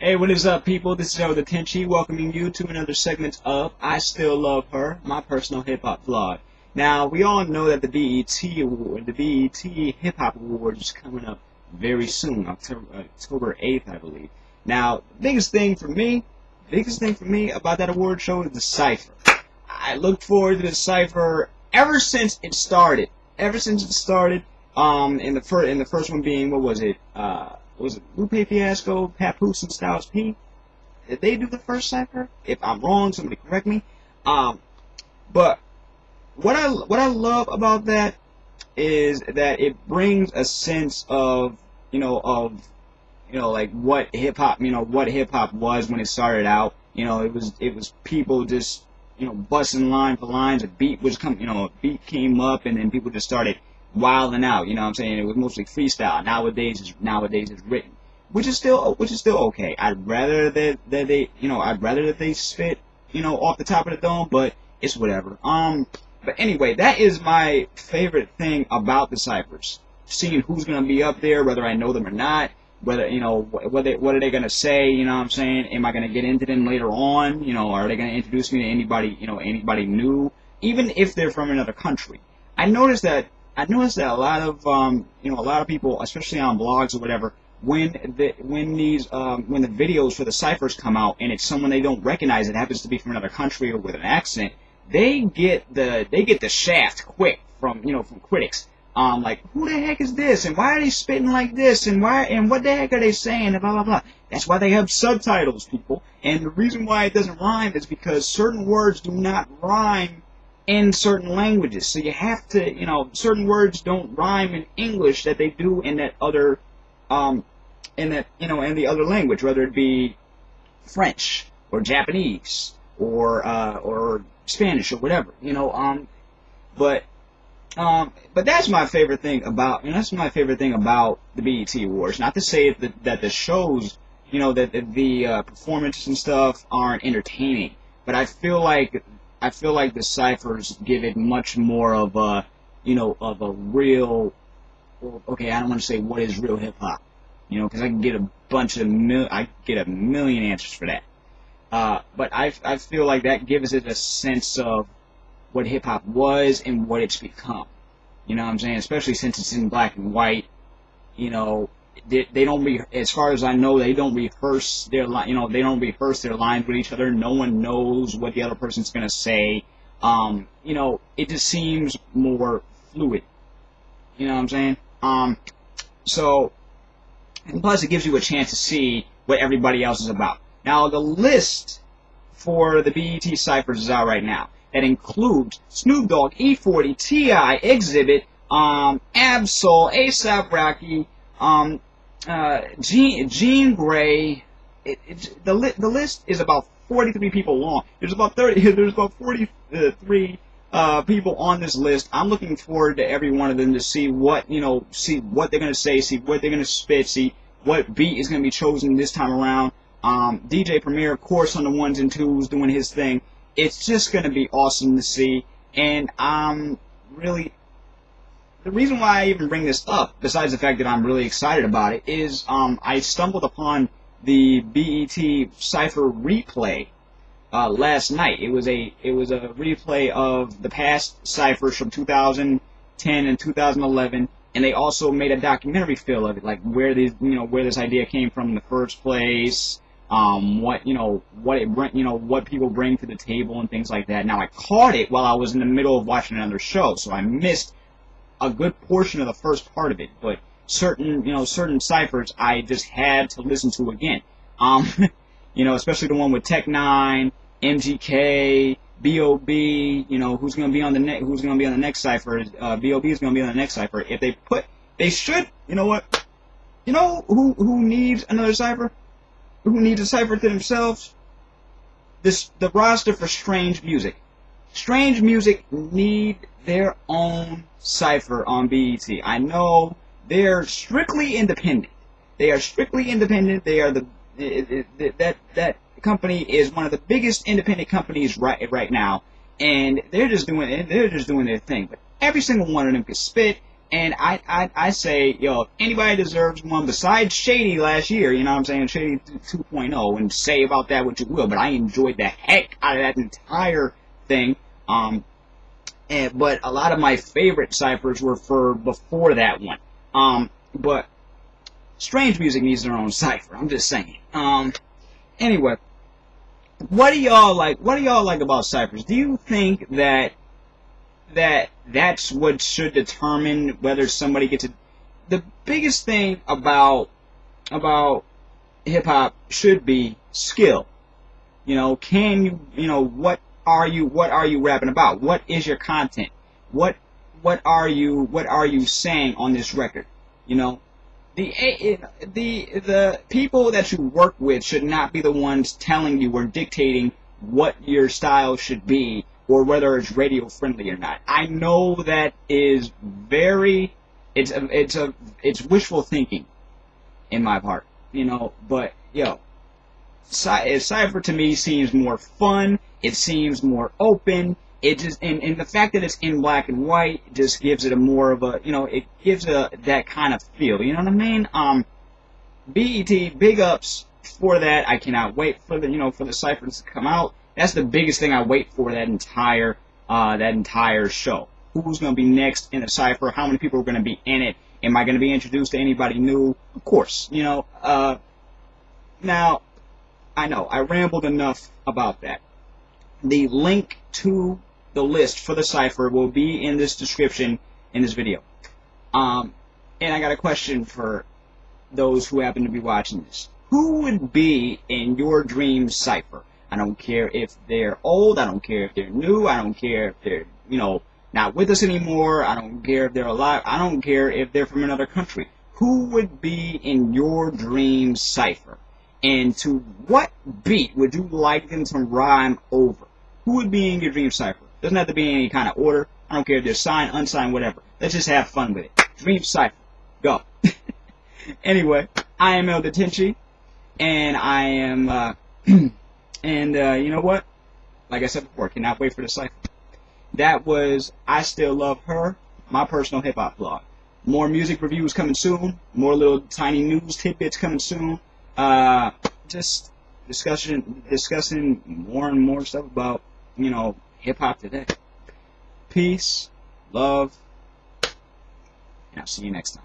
Hey, what is up, people? This is the H.E.R welcoming you to another segment of I Still Love Her, my personal hip-hop vlog. Now, we all know that the BET Award, the BET Hip-Hop Awards is coming up very soon, October 8th, I believe. Now, the biggest thing for me about that award show is the CYPHER. I looked forward to the CYPHER ever since it started. In the first one being, what was it? Was it Lupe Fiasco, Papoose, and Styles P? Did they do the first CYPHER? If I'm wrong, somebody correct me. But what I love about that is that it brings a sense of like what hip hop was when it started out. It was people just busting line for lines. A beat came up, and then people just started wilding out. You know what I'm saying? It was mostly freestyle. Nowadays it's written, which is still okay. I'd rather that they spit off the top of the dome, but it's whatever. But anyway, that is my favorite thing about the CYPHERs. Seeing who's gonna be up there, whether I know them or not, whether what are they gonna say, you know what I'm saying? Am I gonna get into them later on? Are they gonna introduce me to anybody new, even if they're from another country? I noticed that a lot of people, especially on blogs or whatever, when the videos for the CYPHERs come out and it's someone they don't recognize, it happens to be from another country or with an accent, they get the shaft quick from critics. Like, who the heck is this, and why are they spitting like this, and what the heck are they saying, and blah blah blah. That's why they have subtitles, people. And the reason why it doesn't rhyme is because certain words do not rhyme in certain languages. So you have to, certain words don't rhyme in English that they do in that other, in the other language, whether it be French or Japanese or Spanish or whatever, but that's my favorite thing about, the BET Awards. Not to say that the shows, that the performances and stuff aren't entertaining, but I feel like the CYPHERs give it much more of a, of a real, okay, I don't want to say what is real hip hop, because I can get a million answers for that. But I feel like that gives it a sense of what hip hop was and what it's become. You know what I'm saying? Especially since it's in black and white. They don't as far as I know, they don't rehearse their lines with each other. No one knows what the other person's gonna say. It just seems more fluid. You know what I'm saying? So, and plus it gives you a chance to see what everybody else is about. Now, the list for the BET CYPHERs is out right now. That includes Snoop Dogg, E-40, T.I., Exhibit, Ab-Soul, A$AP Rocky, GRAE. The list is about 43 people long. There's about 43 people on this list. I'm looking forward to every one of them to see what they're gonna say, see what they're gonna spit, see what beat is gonna be chosen this time around. DJ Premier, of course, on the ones and twos doing his thing. It's just gonna be awesome to see, and the reason why I even bring this up, besides the fact that I'm really excited about it, is I stumbled upon the BET CYPHER replay last night. It was a replay of the past CYPHERs from 2010 and 2011, and they also made a documentary feel of it, like where this idea came from in the first place, what people bring to the table and things like that. Now, I caught it while I was in the middle of watching another show, so I missed a good portion of the first part of it, but certain CYPHERs I just had to listen to again. Especially the one with Tech 9, MGK, B.O.B. Who's gonna be on the next CYPHER? B.O.B. is gonna be on the next CYPHER. If they should, what? Who needs another CYPHER? Who needs a CYPHER to themselves? The roster for Strange Music. Strange Music need their own CYPHER on BET. I know they're strictly independent. They are strictly independent. They are that company is one of the biggest independent companies right now, and they're just doing their thing. But every single one of them can spit. And I say, yo, if anybody deserves one besides Shady last year, you know what I'm saying, Shady 2.0, and say about that what you will, but I enjoyed the heck out of that entire thing. But a lot of my favorite ciphers were for before that one. But Strange Music needs their own cipher. I'm just saying. Anyway, what do y'all like? What do y'all like about ciphers? Do you think that's what should determine whether somebody gets a... The biggest thing about hip hop should be skill. You know, can you, you know, what are you rapping about? What is your content? What are you saying on this record? You know, the people that you work with should not be the ones telling you or dictating what your style should be or whether it's radio friendly or not. I know that is very, it's wishful thinking in my part, you know, but yo, Cypher to me seems more fun. It seems more open. It just, and the fact that it's in black and white just gives it a more of a, you know, it gives it that kind of feel. You know what I mean? BET, big ups for that. I cannot wait for the, you know, for the ciphers to come out. That's the biggest thing I wait for that entire show. Who's going to be next in the cipher? How many people are going to be in it? Am I going to be introduced to anybody new? Of course, you know. Now, I know I rambled enough about that. The link to the list for the cipher will be in this description in this video. And I got a question for those who happen to be watching this. Who would be in your dream cipher? I don't care if they're old. I don't care if they're new. I don't care if they're, you know, not with us anymore. I don't care if they're alive. I don't care if they're from another country. Who would be in your dream cipher? And to what beat would you like them to rhyme over? Who would be in your dream cipher? Doesn't have to be in any kind of order. I don't care if they're signed, unsigned, whatever. Let's just have fun with it. Dream cipher. Go. Anyway, I am El Detenchi, and I am, you know what? Like I said before, cannot wait for the cipher. That was I Still Love Her, my personal hip-hop blog. More music reviews coming soon. More little tiny news tidbits coming soon. Just discussing more and more stuff about, you know, hip-hop today. Peace, love, and I'll see you next time.